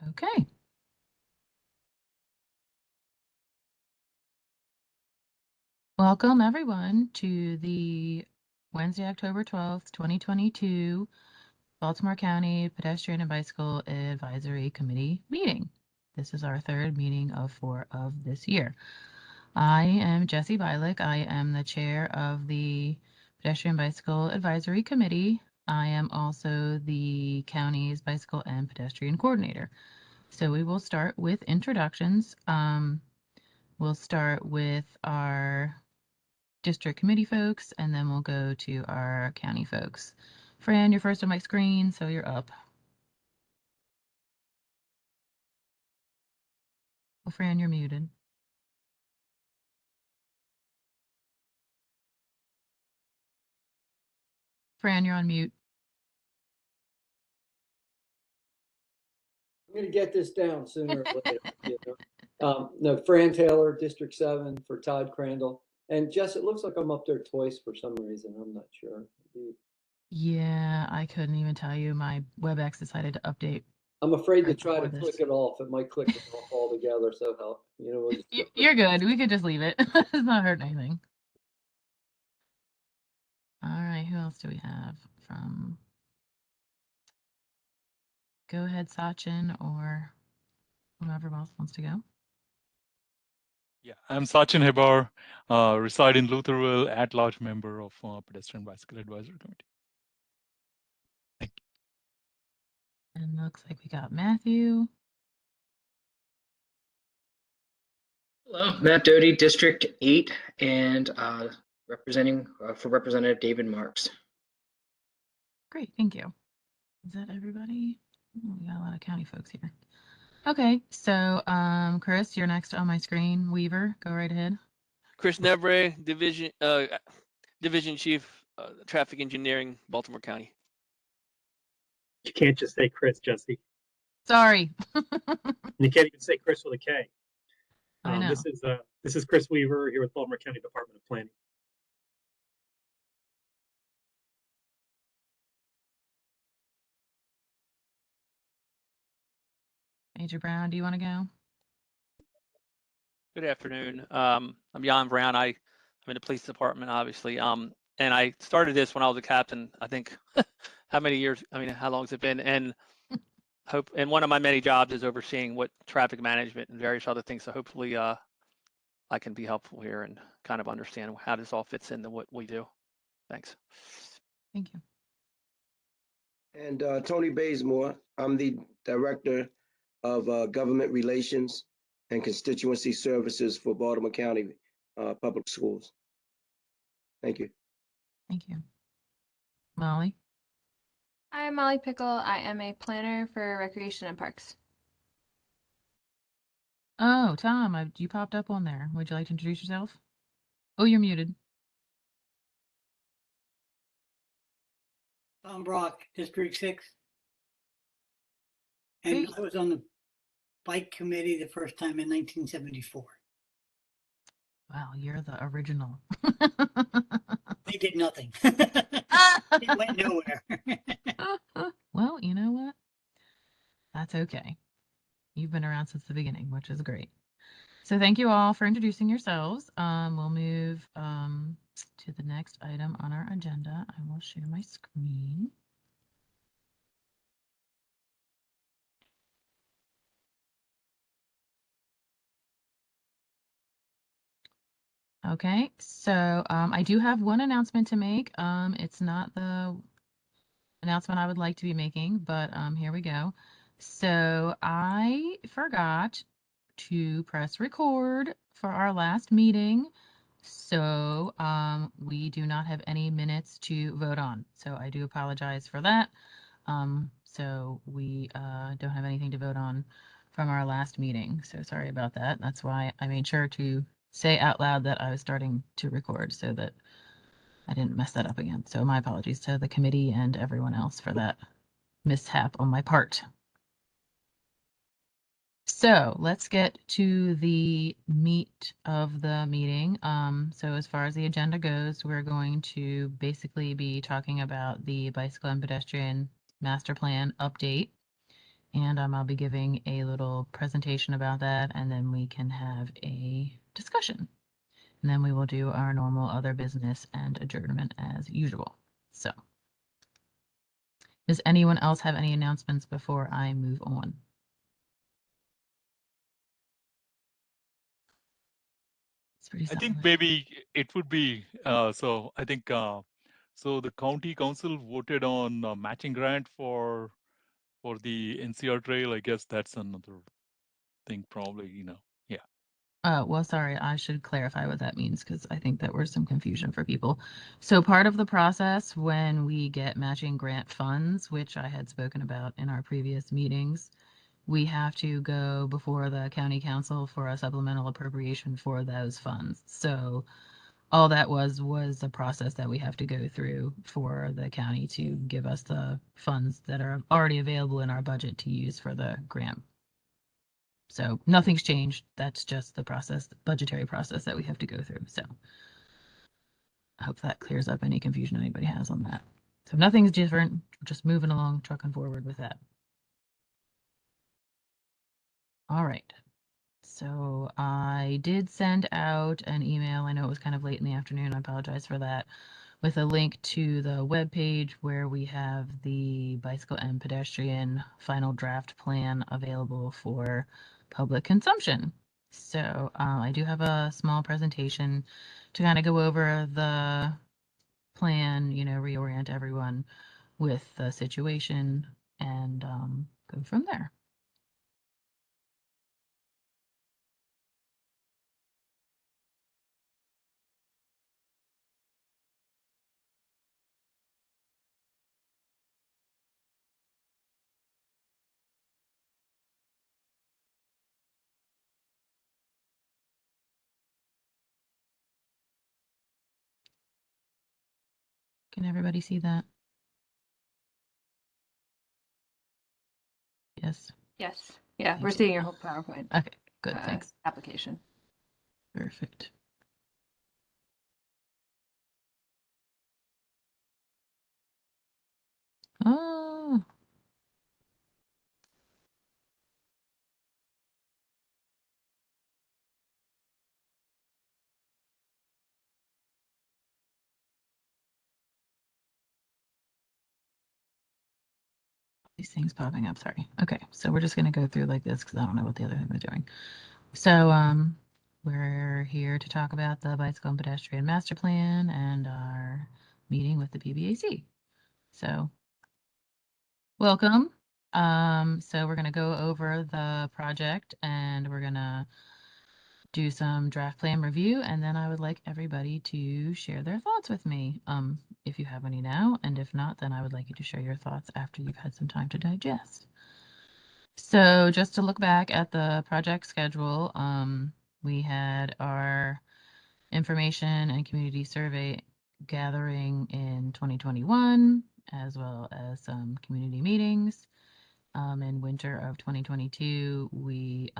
Okay. Welcome everyone to the Wednesday, October 12th, 2022 Baltimore County Pedestrian and Bicycle Advisory Committee meeting. This is our third meeting of 4 of this year. I am Jessie Bilick. I am the chair of the Pedestrian Bicycle Advisory Committee. I am also the county's bicycle and pedestrian coordinator. So we will start with introductions. We'll start with our district committee folks, and then we'll go to our county folks. Fran, you're first on my screen, so you're up. Well, Fran, you're muted. Fran, you're on mute. I'm going to get this down sooner or later. You know? No, Fran Taylor, District 7 for Todd Crandall. And Jess, it looks like I'm up there twice for some reason. I'm not sure. Yeah, I couldn't even tell you. My WebEx decided to update. I'm afraid to right try to before click this. it off. It might click it off altogether. So help. You know, we'll just You're good. We could just leave it. It's not hurting anything. All right, who else do we have from? Go ahead, Sachin, or whoever else wants to go. Yeah, I'm Sachin Hebar, reside in Lutherville, at-large member of Pedestrian Bicycle Advisory Committee. Thank you. And looks like we got Matthew. Hello, Matt Doty, District 8, and representing for Representative David Marks. Great, thank you. Is that everybody? Oh, we got a lot of county folks here. Okay, so Chris, you're next on my screen. Weaver, go right ahead. Chris Nebre, Division Chief, Traffic Engineering, Baltimore County. You can't just say Chris, Jesse. Sorry. You can't even say Chris with a K. I know. This is Chris Weaver here with Baltimore County Department of Planning. Major Brown, do you want to go? Good afternoon. I'm Jan Brown. I'm in the police department, obviously. And I started this when I was a captain. I think how many years? I mean, how long has it been? And one of my many jobs is overseeing what traffic management and various other things. So hopefully, I can be helpful here and kind of understand how this all fits into what we do. Thanks. Thank you. And Tony Bazemore, I'm the Director of Government Relations and Constituency Services for Baltimore County Public Schools. Thank you. Thank you. Molly? I'm Molly Pickle. I am a planner for Recreation and Parks. Oh, Tom, you popped up on there. Would you like to introduce yourself? Oh, you're muted. Tom Brock, District 6. And I was on the bike committee the first time in 1974. Wow, you're the original. They did nothing. It went nowhere. Well, you know what? That's okay. You've been around since the beginning, which is great. So thank you all for introducing yourselves. We'll move to the next item on our agenda. I will share my screen. Okay, so I do have one announcement to make. It's not the announcement I would like to be making, but here we go. So I forgot to press record for our last meeting. So we do not have any minutes to vote on. So I do apologize for that. So we don't have anything to vote on from our last meeting. So sorry about that. That's why I made sure to say out loud that I was starting to record so that I didn't mess that up again. So my apologies to the committee and everyone else for that mishap on my part. So let's get to the meat of the meeting. So as far as the agenda goes, we're going to basically be talking about the bicycle and pedestrian master plan update. And I'll be giving a little presentation about that, and then we can have a discussion. And then we will do our normal other business and adjournment as usual. So, does anyone else have any announcements before I move on? It's pretty I think silent. maybe it would be, so I think, so the county council voted on a matching grant for the NCR trail. I guess that's another thing probably, yeah. Well, sorry, I should clarify what that means because I think that was some confusion for people. So part of the process when we get matching grant funds, which I had spoken about in our previous meetings, we have to go before the county council for a supplemental appropriation for those funds. So all that was a process that we have to go through for the county to give us the funds that are already available in our budget to use for the grant. So nothing's changed. That's just the process, the budgetary process that we have to go through. So I hope that clears up any confusion anybody has on that. So nothing's different. We're just moving along, trucking forward with that. All right. So I did send out an email. I know it was kind of late in the afternoon. I apologize for that. With a link to the webpage where we have the bicycle and pedestrian final draft plan available for public consumption. So I do have a small presentation to kind of go over the plan, reorient everyone with the situation and go from there. Can everybody see that? Yes. Yes. Yeah, Thank we're you. seeing your whole PowerPoint Okay, good, thanks. application. Perfect. Oh, these things popping up, sorry. Okay, so we're just gonna go through like this because I don't know what the other thing was doing. So we're here to talk about the bicycle and pedestrian master plan and our meeting with the PBAC. So welcome. So we're gonna go over the project and we're gonna do some draft plan review, and then I would like everybody to share their thoughts with me, if you have any now, and if not, then I would like you to share your thoughts after you've had some time to digest. So just to look back at the project schedule, we had our information and community survey gathering in 2021, as well as some community meetings. In winter of 2022, we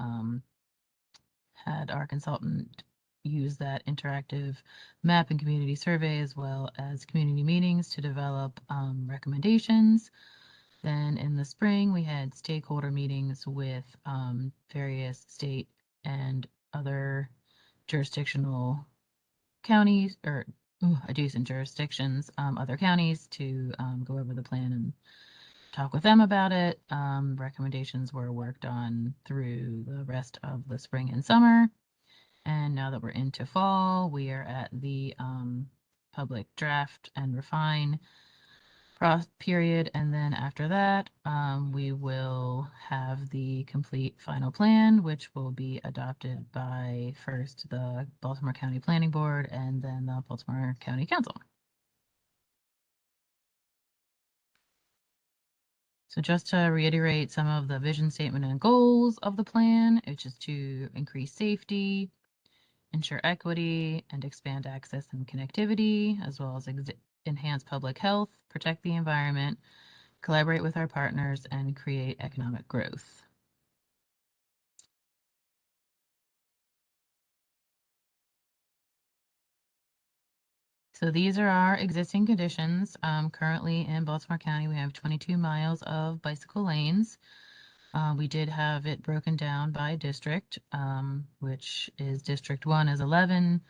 had our consultant use that interactive map and community survey as well as community meetings to develop recommendations. Then in the spring, we had stakeholder meetings with various state and other jurisdictional counties or adjacent jurisdictions, other counties to go over the plan and talk with them about it. Recommendations were worked on through the rest of the spring and summer. And now that we're into fall, we are at the public draft and refine period. And then after that, we will have the complete final plan, which will be adopted by first the Baltimore County Planning Board and then the Baltimore County Council. So just to reiterate some of the vision statement and goals of the plan, which is to increase safety, ensure equity, and expand access and connectivity, as well as enhance public health, protect the environment, collaborate with our partners, and create economic growth. So these are our existing conditions. Currently in Baltimore County, we have 22 miles of bicycle lanes. We did have it broken down by district, which is District 1 is 11,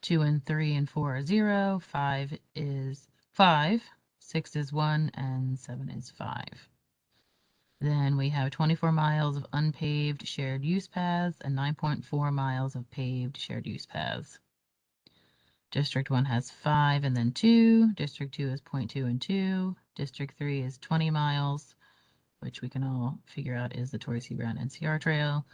2 and 3 and 4 are 0, 5 is 5, 6 is 1, and 7 is 5. Then we have 24 miles of unpaved shared use paths and 9.4 miles of paved shared use paths. District 1 has 5 and then 2. District 2 is 0.2 and 2. District 3 is 20 miles, which we can all figure out is the Torrey C. Brown NCR Trail.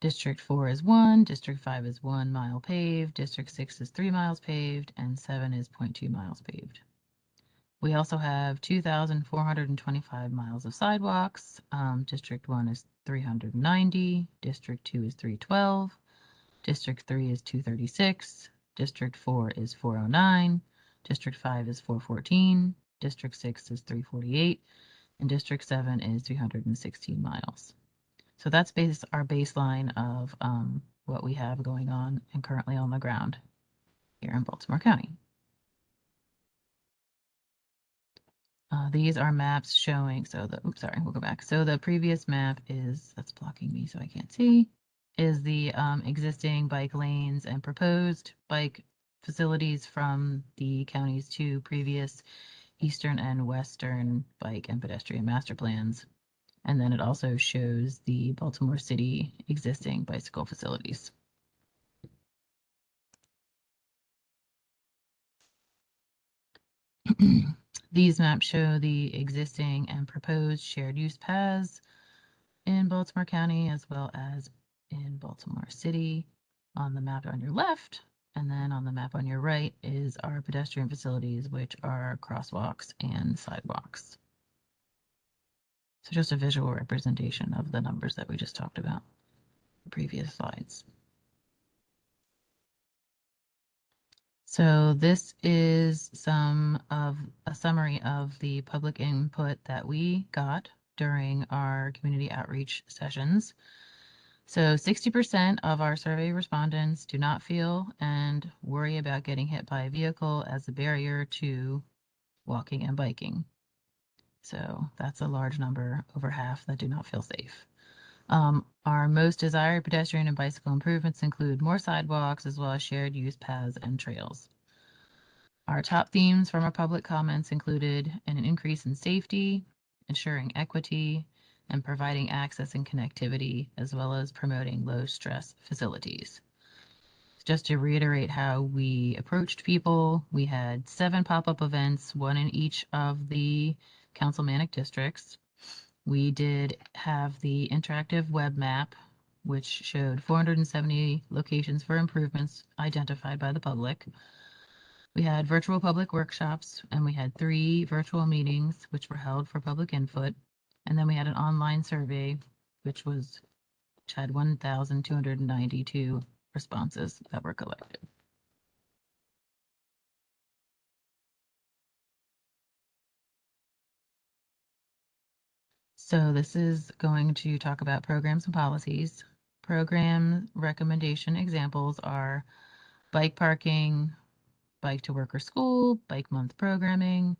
District 4 is 1. District 5 is 1 mile paved. District 6 is 3 miles paved. And 7 is 0.2 miles paved. We also have 2,425 miles of sidewalks. District 1 is 390. District 2 is 312. District 3 is 236. District 4 is 409. District 5 is 414. District 6 is 348. And District 7 is 316 miles. So that's our baseline of what we have going on and currently on the ground here in Baltimore County. These are maps showing, we'll go back. So the previous map is, that's blocking me so I can't see, is the existing bike lanes and proposed bike facilities from the county's 2 previous eastern and western bike and pedestrian master plans. And then it also shows the Baltimore City existing bicycle facilities. These maps show the existing and proposed shared use paths in Baltimore County as well as in Baltimore City on the map on your left. And then on the map on your right is our pedestrian facilities, which are crosswalks and sidewalks. So just a visual representation of the numbers that we just talked about in the previous slides. So this is a summary of the public input that we got during our community outreach sessions. So 60% of our survey respondents do not feel and worry about getting hit by a vehicle as a barrier to walking and biking. So that's a large number, over half, that do not feel safe. Our most desired pedestrian and bicycle improvements include more sidewalks as well as shared use paths and trails. Our top themes from our public comments included an increase in safety, ensuring equity, and providing access and connectivity, as well as promoting low-stress facilities. Just to reiterate how we approached people, we had 7 pop-up events, 1 in each of the councilmanic districts. We did have the interactive web map, which showed 470 locations for improvements identified by the public. We had virtual public workshops, and we had 3 virtual meetings, which were held for public input. And then we had an online survey, which had 1,292 responses that were collected. So this is going to talk about programs and policies. Program recommendation examples are bike parking, bike to work or school, bike month programming,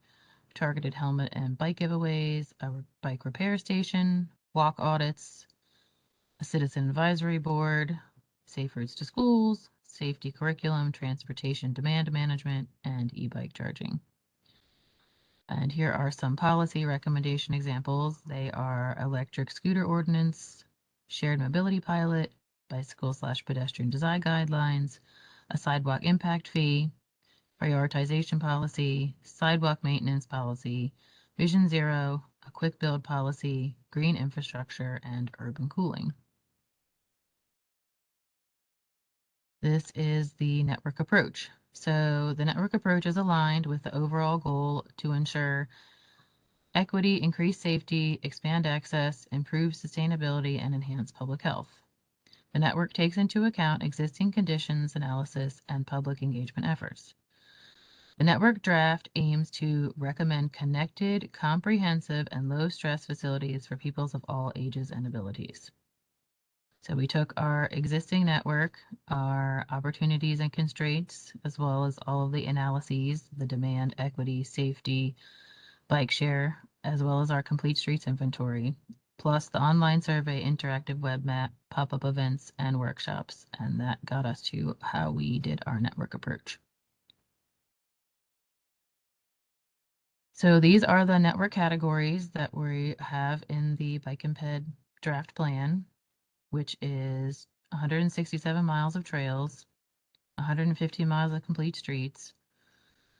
targeted helmet and bike giveaways, a bike repair station, walk audits, a citizen advisory board, safe routes to schools, safety curriculum, transportation demand management, and e-bike charging. And here are some policy recommendation examples. They are electric scooter ordinance, shared mobility pilot, bicycle/pedestrian design guidelines, a sidewalk impact fee, prioritization policy, sidewalk maintenance policy, Vision Zero, a quick build policy, green infrastructure, and urban cooling. This is the network approach. So the network approach is aligned with the overall goal to ensure equity, increase safety, expand access, improve sustainability, and enhance public health. The network takes into account existing conditions analysis and public engagement efforts. The network draft aims to recommend connected, comprehensive, and low-stress facilities for peoples of all ages and abilities. So we took our existing network, our opportunities and constraints, as well as all of the analyses, the demand, equity, safety, bike share, as well as our complete streets inventory. plus the online survey, interactive web map, pop-up events, and workshops. And that got us to how we did our network approach. So these are the network categories that we have in the Bike and Ped draft plan, which is 167 miles of trails, 150 miles of complete streets,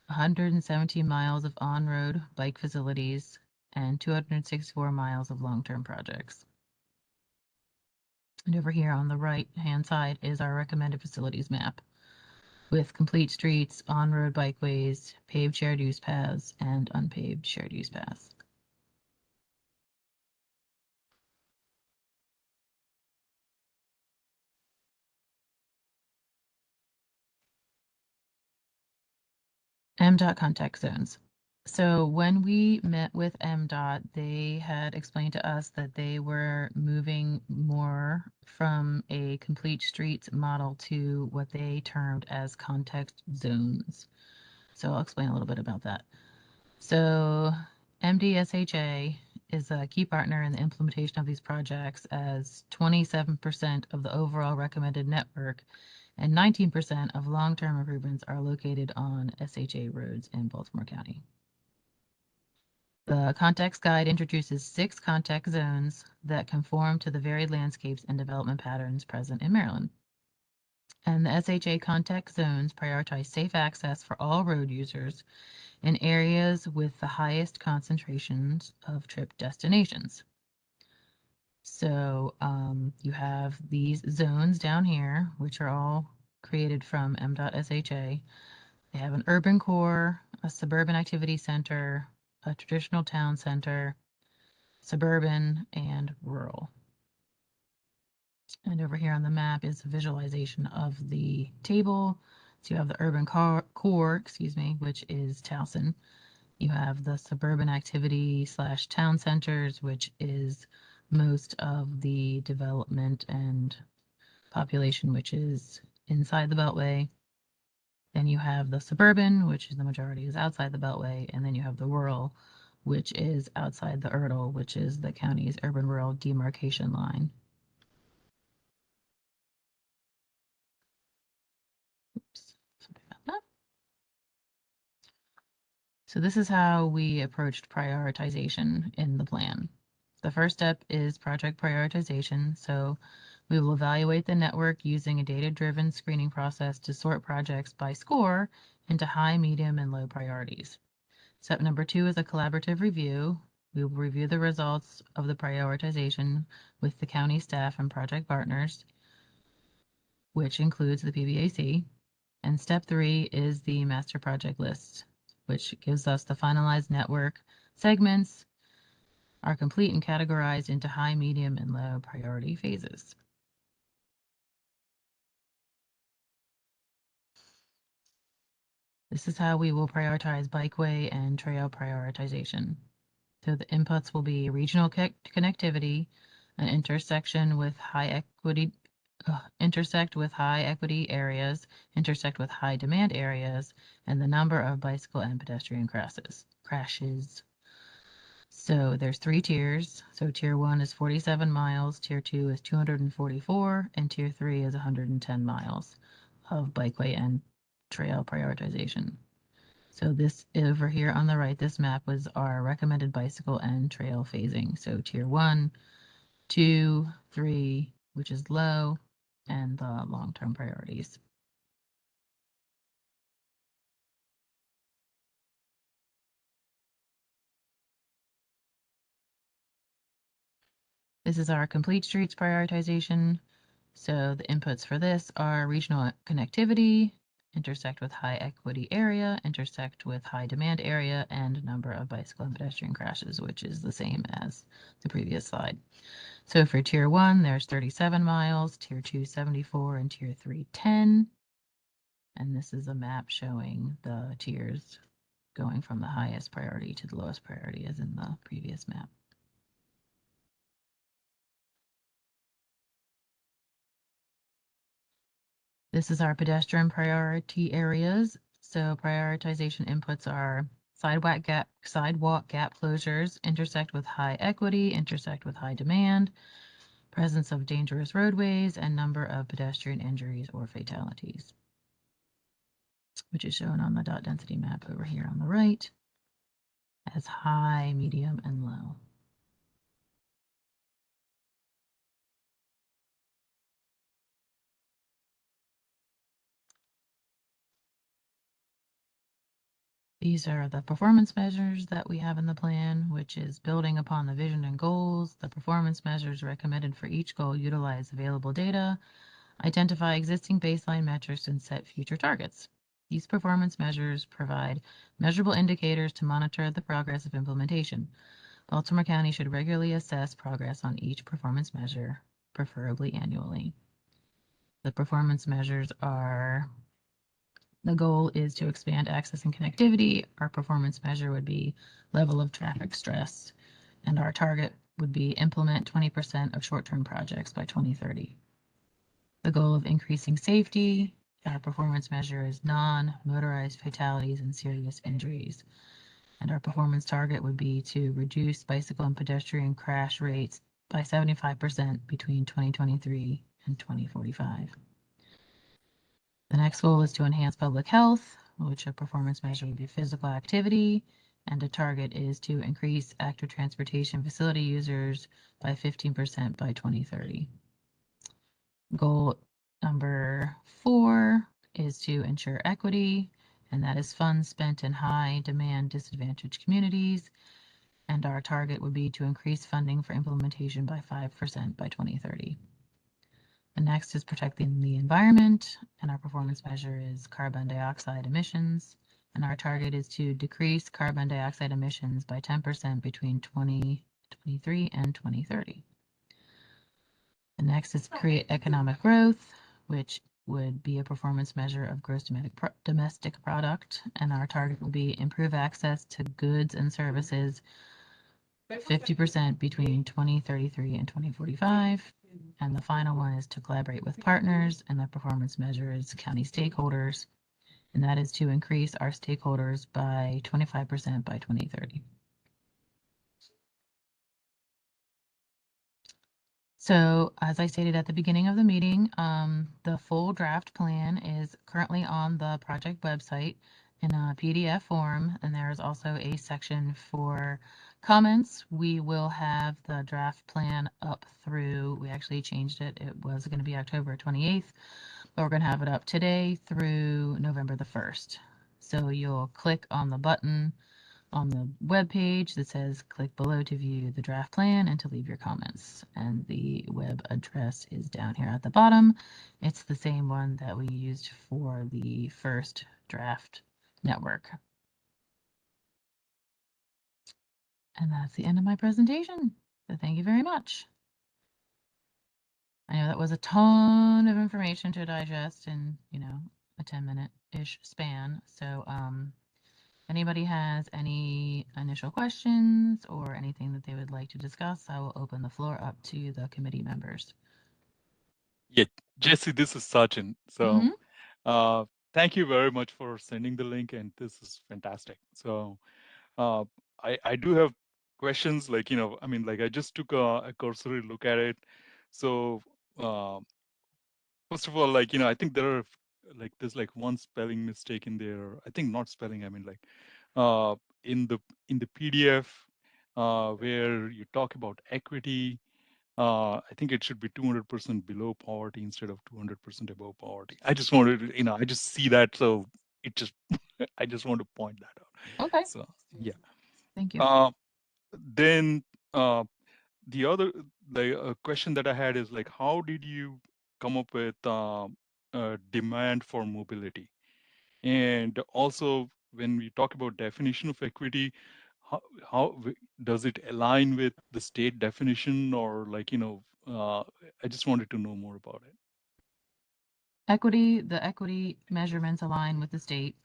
117 miles of on-road bike facilities, and 264 miles of long-term projects. And over here on the right-hand side is our recommended facilities map with complete streets, on-road bikeways, paved shared use paths, and unpaved shared use paths. MDOT contact zones. So when we met with MDOT, they had explained to us that they were moving more from a complete streets model to what they termed as context zones. So I'll explain a little bit about that. So MDSHA is a key partner in the implementation of these projects, as 27% of the overall recommended network and 19% of long-term improvements are located on SHA roads in Baltimore County. The context guide introduces 6 context zones that conform to the varied landscapes and development patterns present in Maryland. And the SHA context zones prioritize safe access for all road users in areas with the highest concentrations of trip destinations. So you have these zones down here, which are all created from MDOT SHA. They have an urban core, a suburban activity center, a traditional town center, suburban, and rural. And over here on the map is a visualization of the table. So you have the urban core, which is Towson. You have the suburban activity / town centers, which is most of the development and population, which is inside the Beltway. Then you have the suburban, which is the majority is outside the Beltway. And then you have the rural, which is outside the URDL, which is the county's urban-rural demarcation line. Oops, sorry about that. So this is how we approached prioritization in the plan. The first step is project prioritization. So we will evaluate the network using a data-driven screening process to sort projects by score into high, medium, and low priorities. Step number 2 is a collaborative review. We will review the results of the prioritization with the county staff and project partners, which includes the PBAC. And step 3 is the master project list, which gives us the finalized network segments, are complete and categorized into high, medium, and low priority phases. This is how we will prioritize bikeway and trail prioritization. So the inputs will be regional connectivity, an intersection with high equity, intersect with high equity areas, intersect with high demand areas, and the number of bicycle and pedestrian crashes. So there's 3 tiers. So tier 1 is 47 miles, tier 2 is 244, and tier 3 is 110 miles of bikeway and trail prioritization. So this over here on the right, this map was our recommended bicycle and trail phasing. So tier 1, 2, 3, which is low, and the long-term priorities. This is our complete streets prioritization. So the inputs for this are regional connectivity, intersect with high equity area, intersect with high demand area, and number of bicycle and pedestrian crashes, which is the same as the previous slide. So for tier 1, there's 37 miles, tier 2, 74, and tier 3, 10. And this is a map showing the tiers going from the highest priority to the lowest priority as in the previous map. This is our pedestrian priority areas. So prioritization inputs are sidewalk gap closures intersect with high equity, intersect with high demand, presence of dangerous roadways, and number of pedestrian injuries or fatalities, which is shown on the dot density map over here on the right as high, medium, and low. These are the performance measures that we have in the plan, which is building upon the vision and goals. The performance measures recommended for each goal utilize available data, identify existing baseline metrics, and set future targets. These performance measures provide measurable indicators to monitor the progress of implementation. Baltimore County should regularly assess progress on each performance measure, preferably annually. The performance measures are: the goal is to expand access and connectivity. Our performance measure would be level of traffic stress, and our target would be implement 20% of short-term projects by 2030. The goal of increasing safety, our performance measure is non-motorized fatalities and serious injuries. And our performance target would be to reduce bicycle and pedestrian crash rates by 75% between 2023 and 2045. The next goal is to enhance public health, which a performance measure would be physical activity, and a target is to increase active transportation facility users by 15% by 2030. Goal number 4 is to ensure equity, and that is funds spent in high demand disadvantaged communities. And our target would be to increase funding for implementation by 5% by 2030. The next is protecting the environment, and our performance measure is carbon dioxide emissions. And our target is to decrease carbon dioxide emissions by 10% between 2023 and 2030. The next is create economic growth, which would be a performance measure of gross domestic product, and our target will be improve access to goods and services 50% between 2033 and 2045. And the final one is to collaborate with partners, and the performance measure is county stakeholders, and that is to increase our stakeholders by 25% by 2030. So as I stated at the beginning of the meeting, the full draft plan is currently on the project website in a PDF form, and there is also a section for comments. We will have the draft plan up through, we actually changed it, it was going to be October 28th, but we're going to have it up today through November the 1st. So you'll click on the button on the web page that says click below to view the draft plan and to leave your comments. And the web address is down here at the bottom. It's the same one that we used for the first draft network. And that's the end of my presentation. So thank you very much. I know that was a ton of information to digest in, a 10-minute-ish span. So anybody has any initial questions or anything that they would like to discuss, I will open the floor up to the committee members. Yeah, Jesse, this is Sachin. So thank you very much for sending the link, and this is fantastic. So I do have questions, like, I just took a cursory look at it. So first of all, I think there are there's one spelling mistake in there. I think not spelling, in the PDF where you talk about equity. I think it should be 200% below poverty instead of 200% above poverty. I just wanted to, I just see that, so it just, I just want to point that out. Okay. So yeah. Thank you. Then the other question that I had is how did you come up with demand for mobility? And also, when we talk about definition of equity, how does it align with the state definition, or I just wanted to know more about it. The equity measurements align with the state,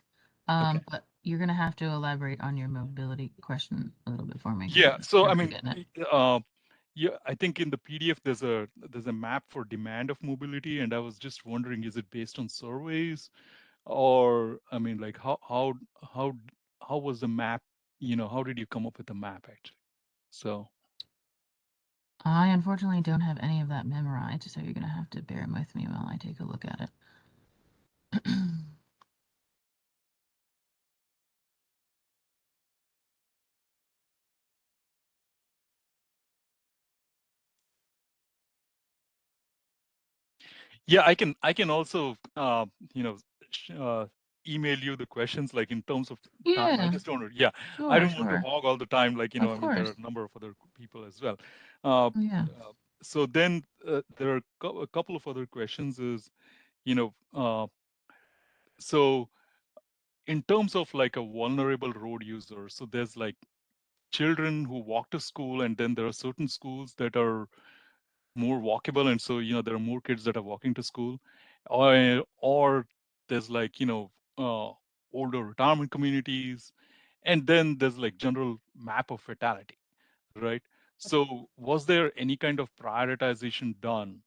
Okay. but you're going to have to elaborate on your mobility question a little bit for me. Yeah. So yeah, I think in the PDF there's a map for demand of mobility, and I was just wondering, is it based on surveys, or how how was the map? You know, how did you come up with the map actually? So I unfortunately don't have any of that memorized, so you're gonna have to bear with me while I take a look at it. yeah, I can also you know email you the questions like in terms of time. I Yeah, just don't. Yeah, I sure, don't want to sure. hog all the time. Like, you know, Of I mean, there are course. a number of other people as well. Uh, Oh, yeah. so then there are a couple of other questions. Is, you know, so in terms of like a vulnerable road user, so there's like children who walk to school, and then there are certain schools that are more walkable, and so, you know, there are more kids that are walking to school, or there's like, you know, older retirement communities, and then there's like general map of fatality, right? So was there any kind of prioritization done?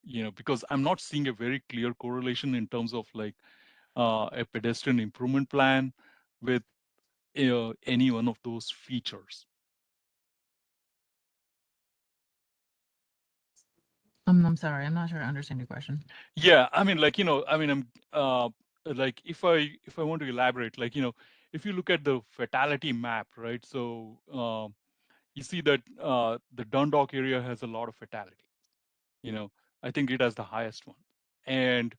You know, because I'm not seeing a very clear correlation in terms of like a pedestrian improvement plan with any one of those features. I'm sorry, I'm not sure I understand your question. Yeah, I mean, like, you know, I mean, I'm like, if I want to elaborate, like, you know, if you look at the fatality map, right? So you see that the Dundalk area has a lot of fatality. You know, I think it has the highest one. And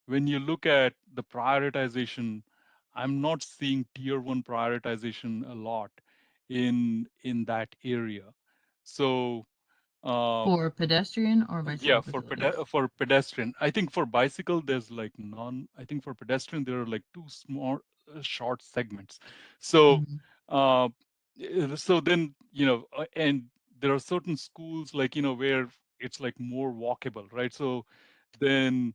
when you look at the prioritization, I'm not seeing tier one prioritization a lot in that area. So For pedestrian or yeah, bicycle for facilities? for pedestrian, I think for bicycle there's like none. I think for pedestrian there are like two small short segments. So Mhm. uh, so then, you know, and there are certain schools, like, you know, where it's like more walkable, right? So then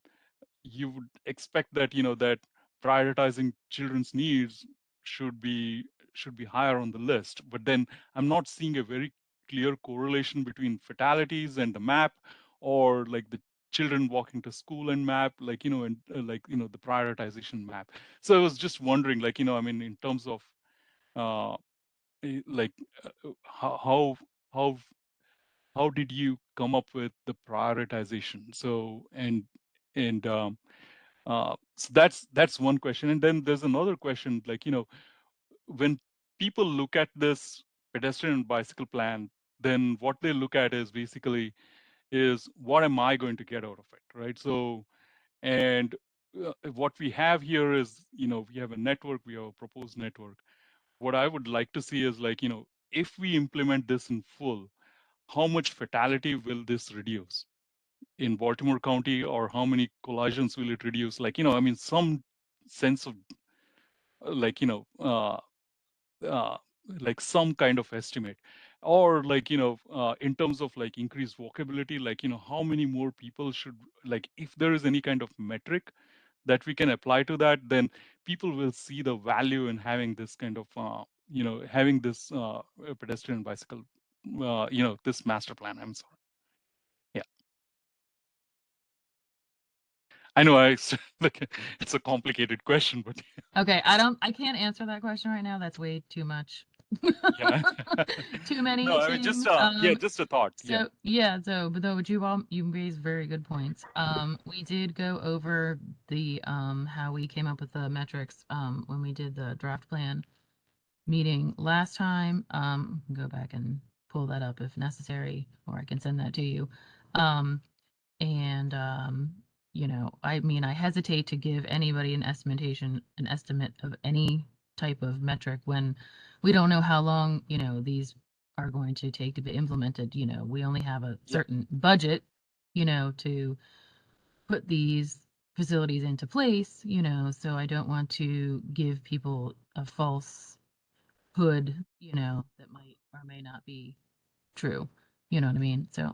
you would expect that, you know, that prioritizing children's needs should be higher on the list. But then I'm not seeing a very clear correlation between fatalities and the map, or like the children walking to school and map, like, you know, and like, you know, the prioritization map. So I was just wondering, like, you know, I mean, in terms of uh like how how did you come up with the prioritization? So and so that's one question. And then there's another question, like, you know, when people look at this pedestrian and bicycle plan, then what they look at is basically is what am I going to get out of it, right? So, and what we have here is, you know, we have a network, we have a proposed network. What I would like to see is, like, you know, if we implement this in full, how much fatality will this reduce in Baltimore County, or how many collisions will it reduce? Like, you know, I mean, some sense of like, you know, uh, like some kind of estimate, or like, you know, in terms of like increased walkability, like, you know, how many more people should, like, if there is any kind of metric that we can apply to that, then people will see the value in having this kind of, you know, having this pedestrian bicycle, you know, this master plan. I'm sorry. Yeah. I know like, it's a complicated question, but Okay, I can't answer that question right now. That's way too much. yeah. Too many No, I mean, just things. yeah, just a thought. Yeah. So yeah, so but though you raised very good points. We did go over the how we came up with the metrics when we did the draft plan meeting last time. Go back and pull that up if necessary, or I can send that to you. And you know, I mean, I hesitate to give anybody an estimate of any type of metric when we don't know how long, you know, these are going to take to be implemented. You know, we only have a Yeah. certain budget, you know, to put these facilities into place, you know, so I don't want to give people a false hood, you know, that might or may not be true. You know what I mean? So,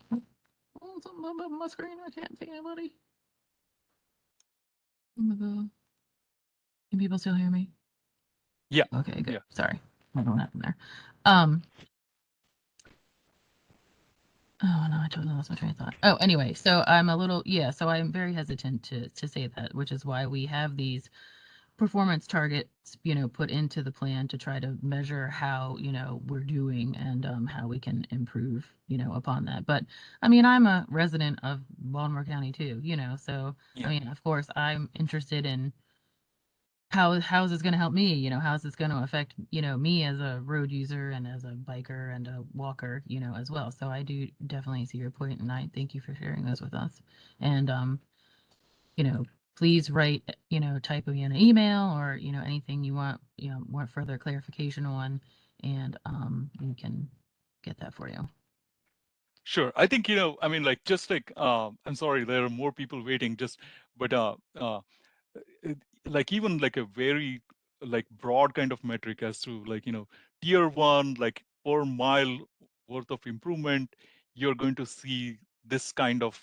oh, something up on my screen. I can't see anybody. Can people still hear me? Yeah. Okay, good. Yeah. Sorry. I don't know what happened there. Um, oh no, I totally lost my train of thought. Oh, anyway, so I'm a little, yeah, so I'm very hesitant to say that, which is why we have these performance targets, put into the plan to try to measure how, we're doing and how we can improve, upon that. But I mean, I'm a resident of Baltimore County too, so Yeah. I mean, of course, I'm interested in how is this going to help me, how is this going to affect, me as a road user and as a biker and a walker, as well. So I do definitely see your point, and I thank you for sharing those with us. And please write, type me an email or, anything you want, want further clarification on, and we can get that for you. Sure. I think, I mean, like, just like, I'm sorry, there are more people waiting, but like even like a very like broad kind of metric as to like, tier 1, like per mile worth of improvement, you're going to see this kind of,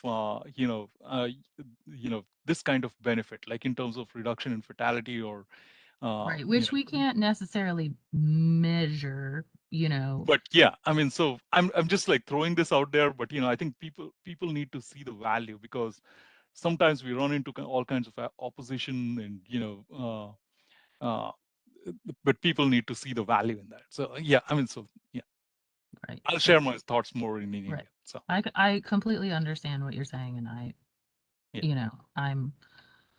this kind of benefit, like in terms of reduction in fatality or, Right, which we can't necessarily measure, But yeah, I mean, so I'm just like throwing this out there, but I think people need to see the value, because sometimes we run into all kinds of opposition and but people need to see the value in that. So yeah, I mean, so yeah, right. I'll share my thoughts more in an email. Right. So I completely understand what you're saying, and I, yeah. I'm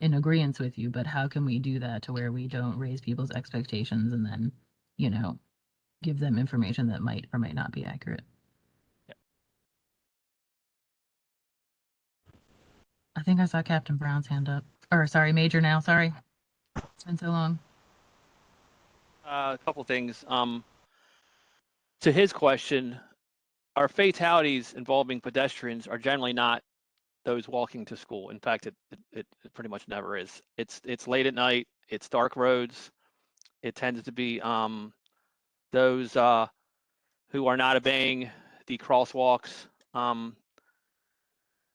in agreement with you, but how can we do that to where we don't raise people's expectations and then, give them information that might or might not be accurate? Yeah. I think I saw Captain Brown's hand up. Or sorry, Major now, sorry. It's been so long. A couple things. To his question, our fatalities involving pedestrians are generally not those walking to school. In fact, it pretty much never is. It's late at night. It's dark roads. It tends to be those who are not obeying the crosswalks, and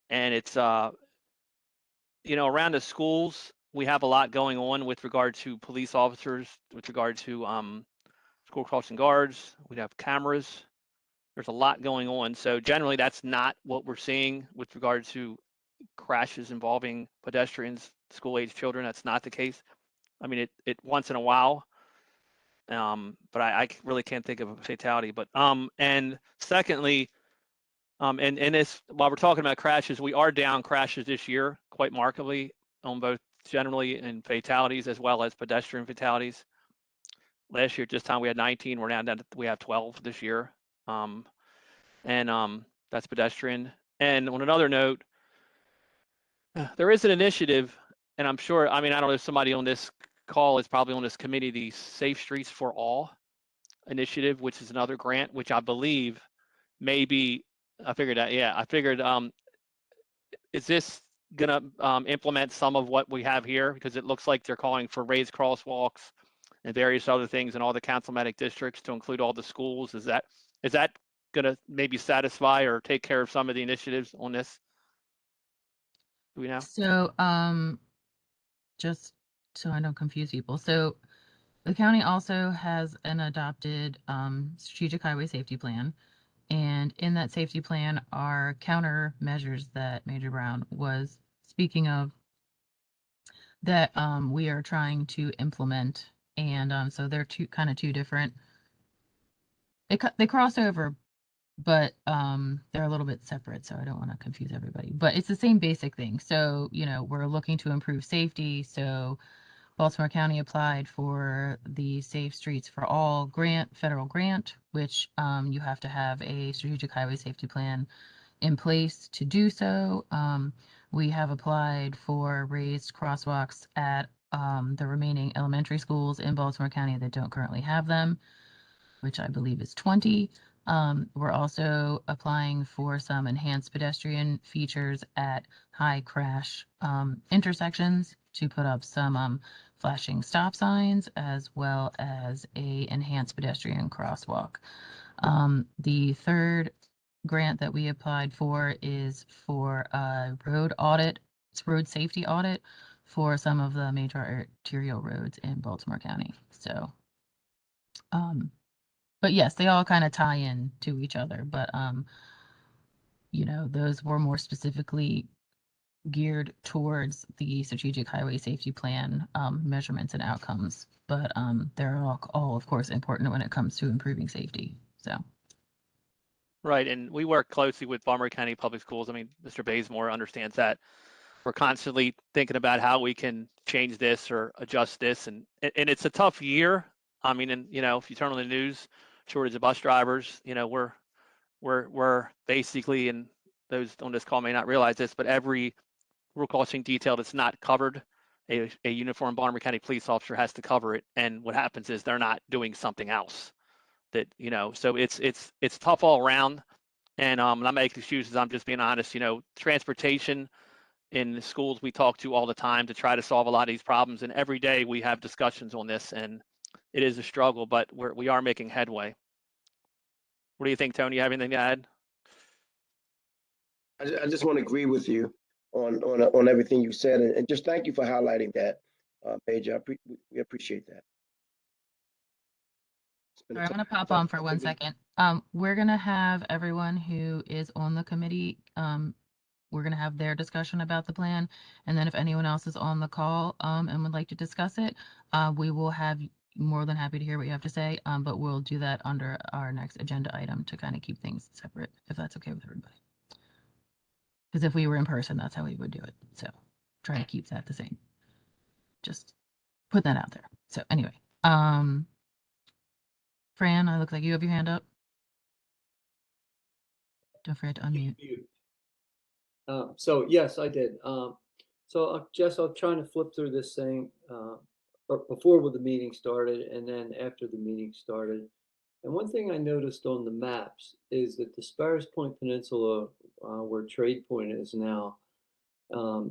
it's around the schools we have a lot going on with regard to police officers, with regard to school crossing guards. We have cameras. There's a lot going on. So generally, that's not what we're seeing with regard to crashes involving pedestrians, school-age children. That's not the case. I mean, it once in a while, but I really can't think of a fatality. But and secondly, and this, while we're talking about crashes, we are down crashes this year quite markedly on both generally in fatalities as well as pedestrian fatalities. Last year, at this time, we had 19. We're now down to, we have 12 this year. And that's pedestrian. And on another note, there is an initiative, and I'm sure, I mean, I don't know if somebody on this call is probably on this committee, the Safe Streets for All initiative, which is another grant, which I believe maybe, I figured that, yeah, I figured, is this gonna implement some of what we have here? Because it looks like they're calling for raised crosswalks and various other things in all the councilmatic districts to include all the schools. Is that gonna maybe satisfy or take care of some of the initiatives on this? Do we know? So, just so I don't confuse people. So the county also has an adopted strategic highway safety plan. And in that safety plan are countermeasures that Major Brown was speaking of that we are trying to implement. And so they're two different. They cross over, but they're a little bit separate, so I don't want to confuse everybody. But it's the same basic thing. So, we're looking to improve safety. So Baltimore County applied for the Safe Streets for All grant, federal grant, which you have to have a strategic highway safety plan in place to do so. We have applied for raised crosswalks at the remaining elementary schools in Baltimore County that don't currently have them, which I believe is 20. We're also applying for some enhanced pedestrian features at high crash intersections to put up some flashing stop signs as well as a enhanced pedestrian crosswalk. The third grant that we applied for is for a road audit, it's road safety audit for some of the major arterial roads in Baltimore County. So, but yes, they all kind of tie in to each other, but those were more specifically geared towards the strategic highway safety plan measurements and outcomes, but they're all of course important when it comes to improving safety. So Right, and we work closely with Baltimore County Public Schools. I mean, Mr. Bazemore understands that. We're constantly thinking about how we can change this or adjust this, and it's a tough year. I mean, and you know, if you turn on the news, shortage of bus drivers. You know, we're basically, and those on this call may not realize this, but every rule crossing detail that's not covered, a uniformed Baltimore County police officer has to cover it. And what happens is they're not doing something else. That, you know, so it's tough all around. And I'm not making excuses. I'm just being honest. You know, transportation in the schools we talk to all the time to try to solve a lot of these problems. And every day we have discussions on this, and it is a struggle, but we are making headway. What do you think, Tony? You have anything to add? I just want to agree with you on everything you said, and just thank you for highlighting that, Major. We appreciate that. sorry, I'm going to pop on for 1 second. We're going to have everyone who is on the committee, we're going to have their discussion about the plan. And then if anyone else is on the call and would like to discuss it, we will have more than happy to hear what you have to say, but we'll do that under our next agenda item to kind of keep things separate, if that's okay with everybody. Because if we were in person, that's how we would do it. So try to keep that the same. Just put that out there. So anyway, Fran, I look like you have your hand up. Don't forget to unmute. So yes, I did. So Jess, I'm trying to flip through this thing before the meeting started and then after the meeting started. And one thing I noticed on the maps is that the Sparrows Point Peninsula, where Trade Point is now,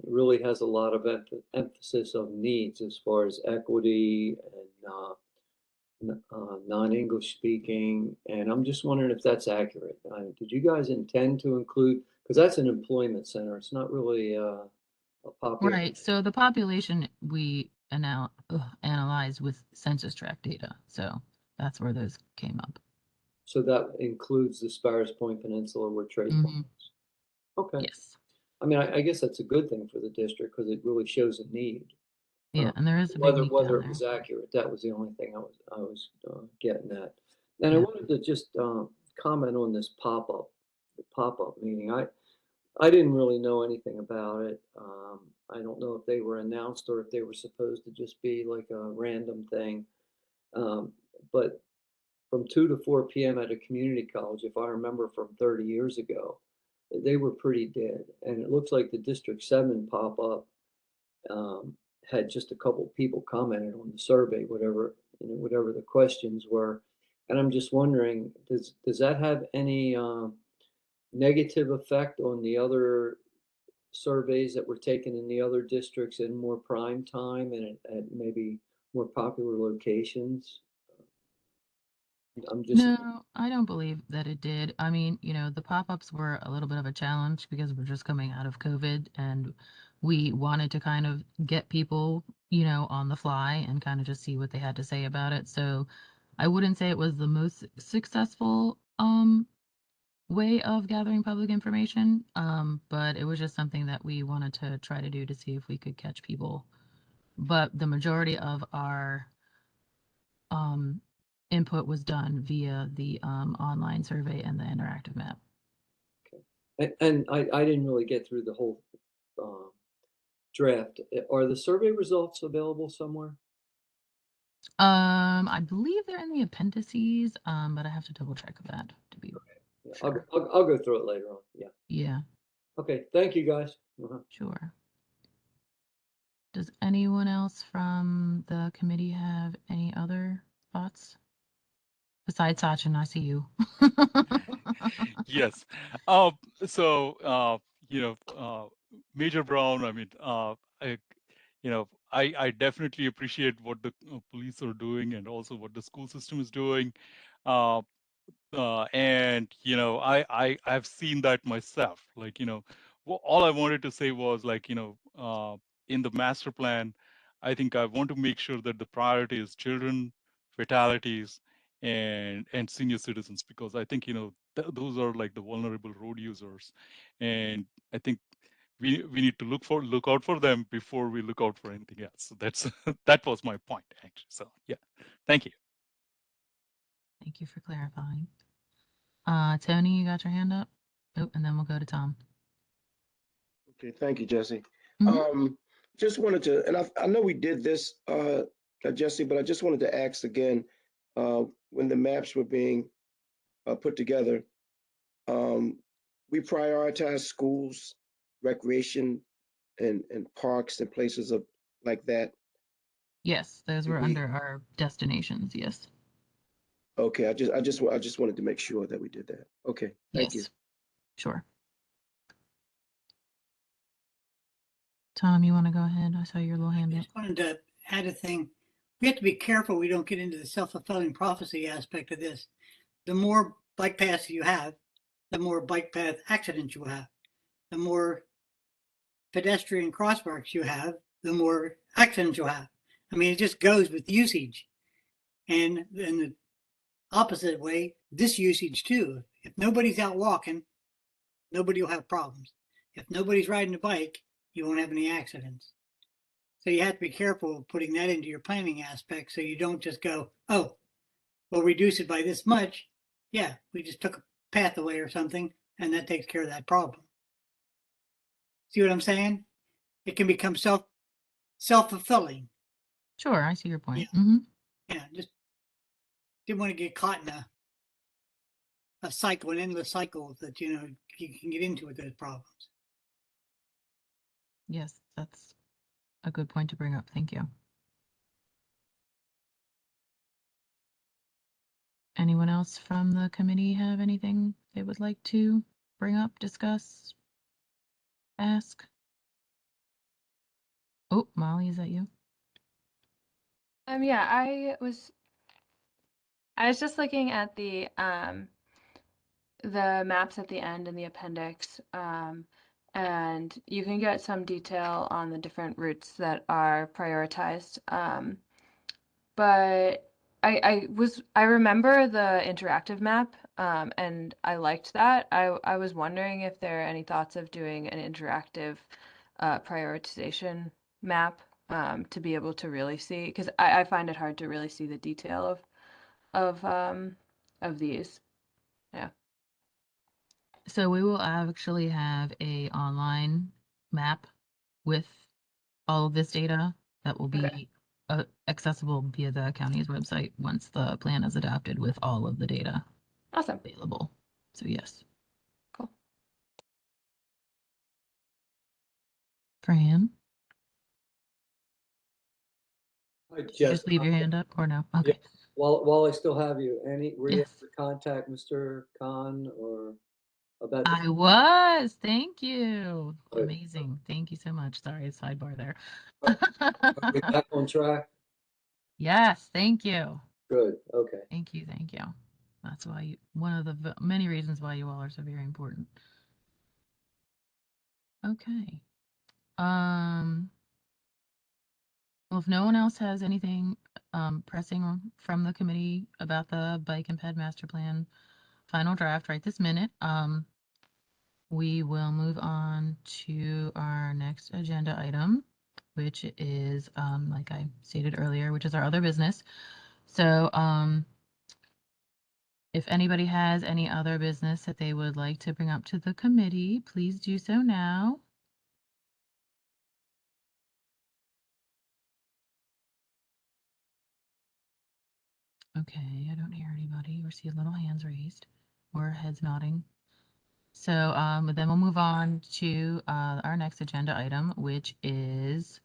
really has a lot of emphasis on needs as far as equity and non-English speaking. And I'm just wondering if that's accurate. Did you guys intend to include, because that's an employment center. It's not really a population. Right. So the population we analyzed with census tract data. So that's where those came up. So that includes the Sparrows Point Peninsula where Trade Point is. Okay. Yes. I mean, I guess that's a good thing for the district because it really shows a need. Yeah, and there is a big Whether need whether down it there. was accurate, that was the only thing I was getting at. And I Yeah. wanted to just comment on this pop-up meeting. I didn't really know anything about it. I don't know if they were announced or if they were supposed to just be like a random thing. But from 2 to 4 p.m. at a community college, if I remember from 30 years ago, they were pretty dead. And it looks like the District 7 pop-up had just a couple people commented on the survey, whatever the questions were. And I'm just wondering, does that have any negative effect on the other surveys that were taken in the other districts in more prime time and at maybe more popular locations? I'm just No, I don't believe that it did. I mean, you know, the pop-ups were a little bit of a challenge because we're just coming out of COVID and we wanted to kind of get people, you know, on the fly and kind of just see what they had to say about it. So I wouldn't say it was the most successful way of gathering public information, but it was just something that we wanted to try to do to see if we could catch people. But the majority of our input was done via the online survey and the interactive map. and I didn't really get through the whole draft. Are the survey results available somewhere? I believe they're in the appendices, but I have to double check that to be sure. I'll go through it later on. Yeah. Yeah. Okay. Thank you, guys. Sure. Does anyone else from the committee have any other thoughts? Besides Sachin, I see you. Yes. So Major Brown, I mean, I definitely appreciate what the police are doing and also what the school system is doing. And I've seen that myself. Like, all I wanted to say was like, in the master plan, I think I want to make sure that the priority is children, fatalities, and senior citizens, because I think those are like the vulnerable road users, and I think we need to look out for them before we look out for anything else. So that's that was my point actually. So yeah, thank you. Thank you for clarifying. Tony, you got your hand up? Oh, and then we'll go to Tom. Okay, thank you, Jesse. Mhm. Just wanted to, and I know we did this, Jesse, but I just wanted to ask again, when the maps were being put together, we prioritize schools, recreation, and parks and places of like that. Yes, those were We- under our destinations. Yes. Okay, I just wanted to make sure that we did that. Okay, thank you. Yes. Sure. Tom, you want to go ahead? I saw your little I hand up. just wanted to add a thing. We have to be careful we don't get into the self-fulfilling prophecy aspect of this. The more bike paths you have, the more bike path accidents you have. The more pedestrian crosswalks you have, the more accidents you have. I mean, it just goes with usage. And in the opposite way, disusage too. If nobody's out walking, nobody will have problems. If nobody's riding a bike, you won't have any accidents. So you have to be careful of putting that into your planning aspect so you don't just go, oh, we'll reduce it by this much. Yeah, we just took a path away or something, and that takes care of that problem. See what I'm saying? It can become self-fulfilling. Sure, I see your point. Yeah. Mm-hmm. Yeah, just didn't want to get caught in a cycle, an endless cycle that you can get into with those problems. Yes, that's a good point to bring up. Thank you. Anyone else from the committee have anything they would like to bring up, discuss, ask? Oh, Molly, is that you? Yeah, I was just looking at the maps at the end in the appendix, and you can get some detail on the different routes that are prioritized. But I remember the interactive map, and I liked that. I was wondering if there are any thoughts of doing an interactive prioritization map, to be able to really see, because I find it hard to really see the detail of these. Yeah. So we will actually have a online map with all of this data that will be accessible via the county's website once the plan is adopted with all of the data Awesome. available. So yes. Cool. Fran, Hi, did you just Jess. leave your hand up or no? Okay. While I still have you, were you Yes. able to contact Mr. Khan or about I was. Thank you. Good. Amazing. Thank you so much. Sorry, sidebar there. Are we back on track? Yes, thank you. Good, okay. Thank you. Thank you. That's why one of the many reasons why you all are so very important. Okay. Well, if no one else has anything pressing from the committee about the bike and ped master plan final draft right this minute, we will move on to our next agenda item, which is, like I stated earlier, which is our other business. So, if anybody has any other business that they would like to bring up to the committee, please do so now. Okay, I don't hear anybody or see little hands raised or heads nodding. So then we'll move on to our next agenda item, which is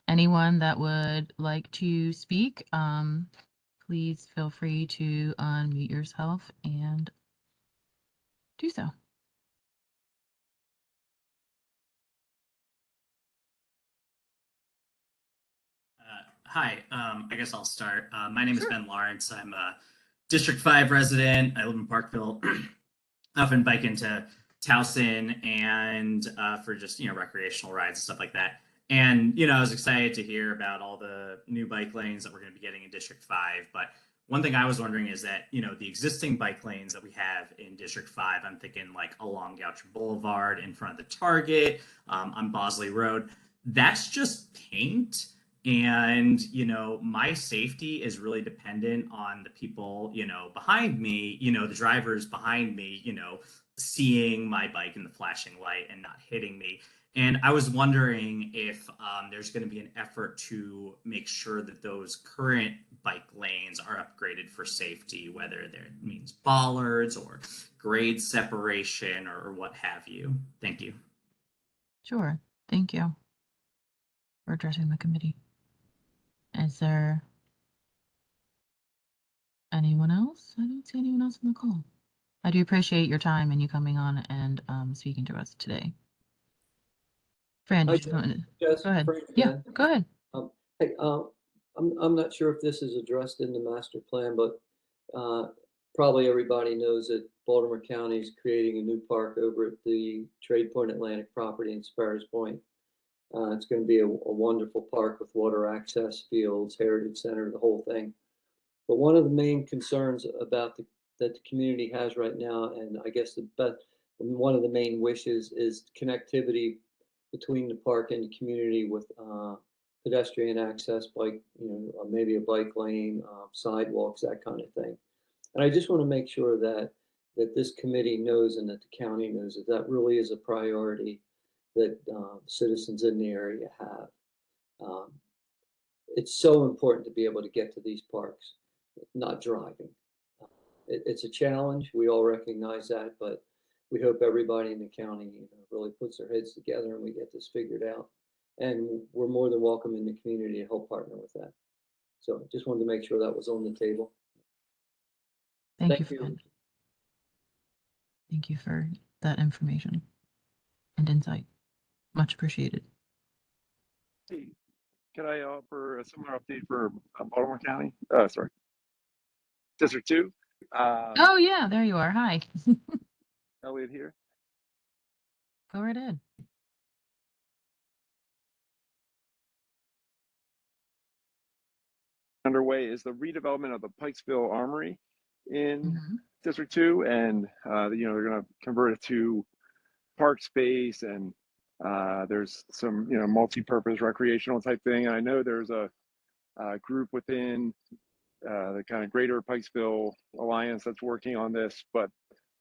anyone that would like to speak. Please feel free to unmute yourself and do so. Hi, I guess I'll start. My name is Ben Lawrence. I'm a District 5 resident. I live in Parkville. I often bike into Towson and for just, recreational rides and stuff like that. And, I was excited to hear about all the new bike lanes that we're going to be getting in District 5. But one thing I was wondering is that, the existing bike lanes that we have in District 5, I'm thinking like along Goucher Boulevard in front of the Target, on Bosley Road, that's just paint. And, my safety is really dependent on the people, behind me, the drivers behind me, seeing my bike in the flashing light and not hitting me. And I was wondering if there's going to be an effort to make sure that those current bike lanes are upgraded for safety, whether that means bollards or grade separation or what have you. Thank you. Sure. Thank you for addressing the committee. Is there anyone else? I don't see anyone else on the call. I do appreciate your time and you coming on and speaking to us today. Fran, Hi, you just wanted to Jess, go ahead. Frank Yeah, again. go ahead. Hey, I'm not sure if this is addressed in the master plan, but probably everybody knows that Baltimore County is creating a new park over at the Trade Point Atlantic property in Sparrows Point. It's going to be a wonderful park with water access, fields, heritage center, the whole thing. But one of the main concerns about that the community has right now, and I guess one of the main wishes is connectivity between the park and the community with pedestrian access, maybe a bike lane, sidewalks, that kind of thing. And I just want to make sure that this committee knows and that the county knows that really is a priority that citizens in the area have. It's so important to be able to get to these parks, not driving. It's a challenge. We all recognize that, but we hope everybody in the county really puts their heads together and we get this figured out. And we're more than welcome in the community to help partner with that. So just wanted to make sure that was on the table. Thank you, Fran. Thank you for that information and insight. Much appreciated. Hey, can I offer a similar update for Baltimore County? Sorry, District 2. Oh, yeah, there you are. Hi. Elliot here. Go right ahead. Underway is the redevelopment of the Pikesville Armory in District 2, and they're going to convert it to park space, and there's some multi-purpose recreational type thing. And I know there's a group within the kind of greater Pikesville Alliance that's working on this, but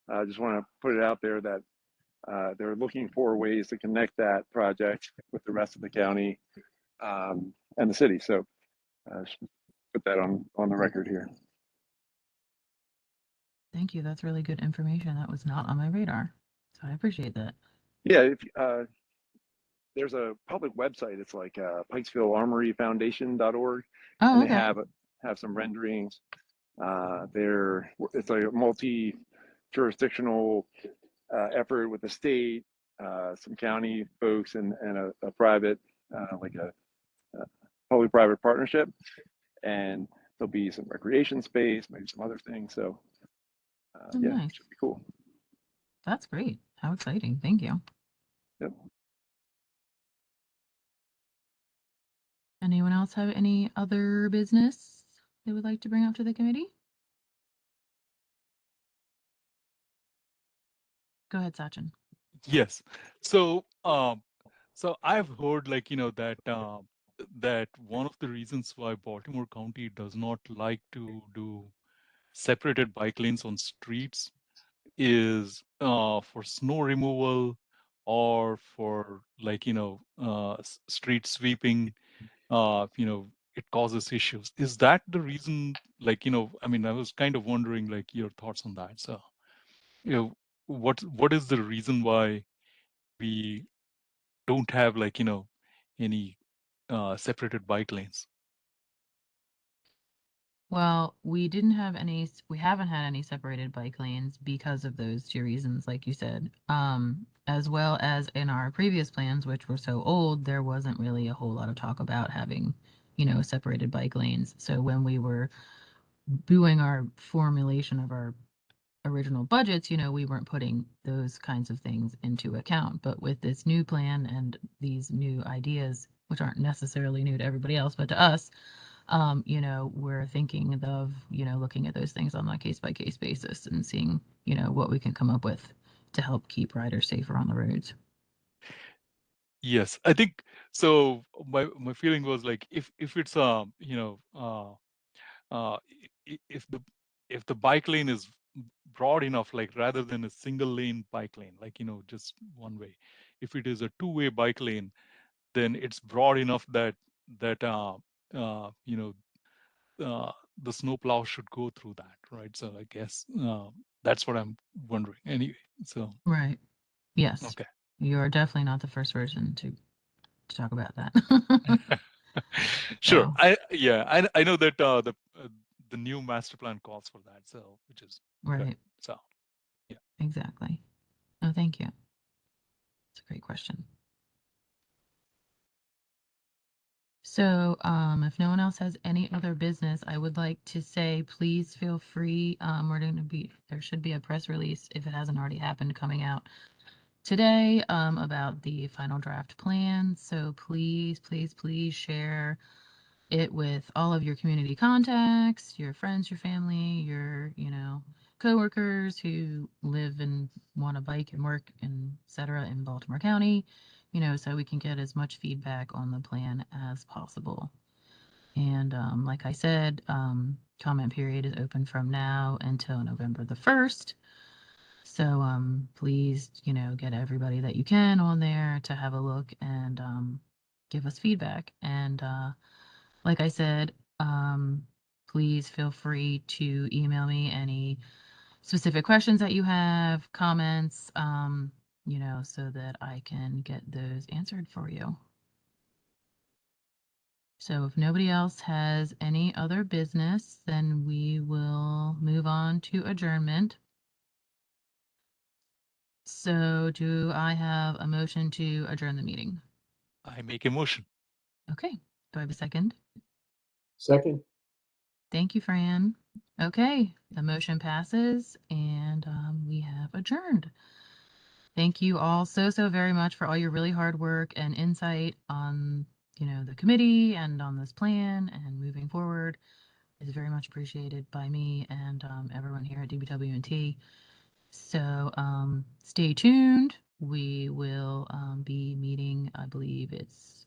I just want to put it out there that they're looking for ways to connect that project with the rest of the county and the city. So put that on the record here. Thank you. That's really good information. That was not on my radar. So I appreciate that. Yeah, if there's a public website, it's like pikesvillearmoryfoundation.org, and they have some renderings. It's like a multi-jurisdictional effort with the state, some county folks, and a private, like a public-private partnership. And there'll be some recreation space, maybe some other things. So yeah, nice. it should be cool. That's great. How exciting. Thank you. Yep. Anyone else have any other business they would like to bring up to the committee? Go ahead, Sachin. Yes. So I've heard that one of the reasons why Baltimore County does not like to do separated bike lanes on streets is for snow removal or for street sweeping. It causes issues. Is that the reason? I was kind of wondering your thoughts on that. So what is the reason why we don't have any separated bike lanes? Well, we haven't had any separated bike lanes because of those two reasons, like you said. As well as in our previous plans, which were so old, there wasn't really a whole lot of talk about having, separated bike lanes. So when we were doing our formulation of our original budgets, we weren't putting those kinds of things into account. But with this new plan and these new ideas, which aren't necessarily new to everybody else, but to us, you know, we're thinking of, you know, looking at those things on a case by case basis and seeing, you know, what we can come up with to help keep riders safer on the roads. Yes, I think so. My feeling was like if it's you know if the bike lane is broad enough, like rather than a single lane bike lane, like, you know, just one way, if it is a two-way bike lane, then it's broad enough that you know the snowplow should go through that, right? So I guess that's what I'm wondering anyway. So Right. Yes. okay. You're definitely not the first person to talk about that. Sure. So, I know that the new master plan calls for that, so which is good. right. So yeah. Exactly. Oh, thank you. It's a great question. So, if no one else has any other business, I would like to say, please feel free. There should be a press release, if it hasn't already happened, coming out today about the final draft plan. So please, please, please share it with all of your community contacts, your friends, your family, your, you know, coworkers who live and want to bike and work and et cetera in Baltimore County, you know, so we can get as much feedback on the plan as possible. And like I said, comment period is open from now until November the 1st. So please, you know, get everybody that you can on there to have a look and give us feedback. And like I said, please feel free to email me any specific questions that you have, comments, you know, so that I can get those answered for you. So if nobody else has any other business, then we will move on to adjournment. So do I have a motion to adjourn the meeting? I make a motion. Okay. Do I have a second? Second. Thank you, Fran. Okay, the motion passes and we have adjourned. Thank you all so very much for all your really hard work and insight on, you know, the committee and on this plan and moving forward. Is very much appreciated by me and everyone here at DBWNT. So stay tuned. We will be meeting, I believe it's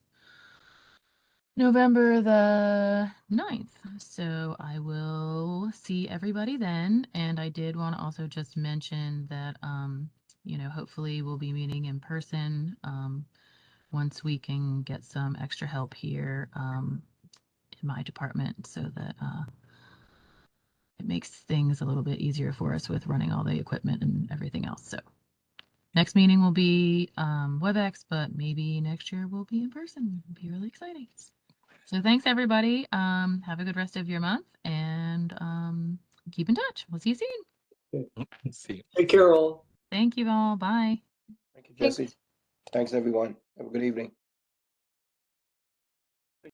November the 9th. So I will see everybody then. And I did want to also just mention that, you know, hopefully we'll be meeting in person once we can get some extra help here in my department so that it makes things a little bit easier for us with running all the equipment and everything else. So next meeting will be WebEx, but maybe next year we'll be in person. It'll be really exciting. So thanks everybody. Have a good rest of your month and keep in touch. We'll see you soon. See you. Take care all. Thank you all. Bye. Thank you, Jesse. Thanks, everyone. Have a good evening.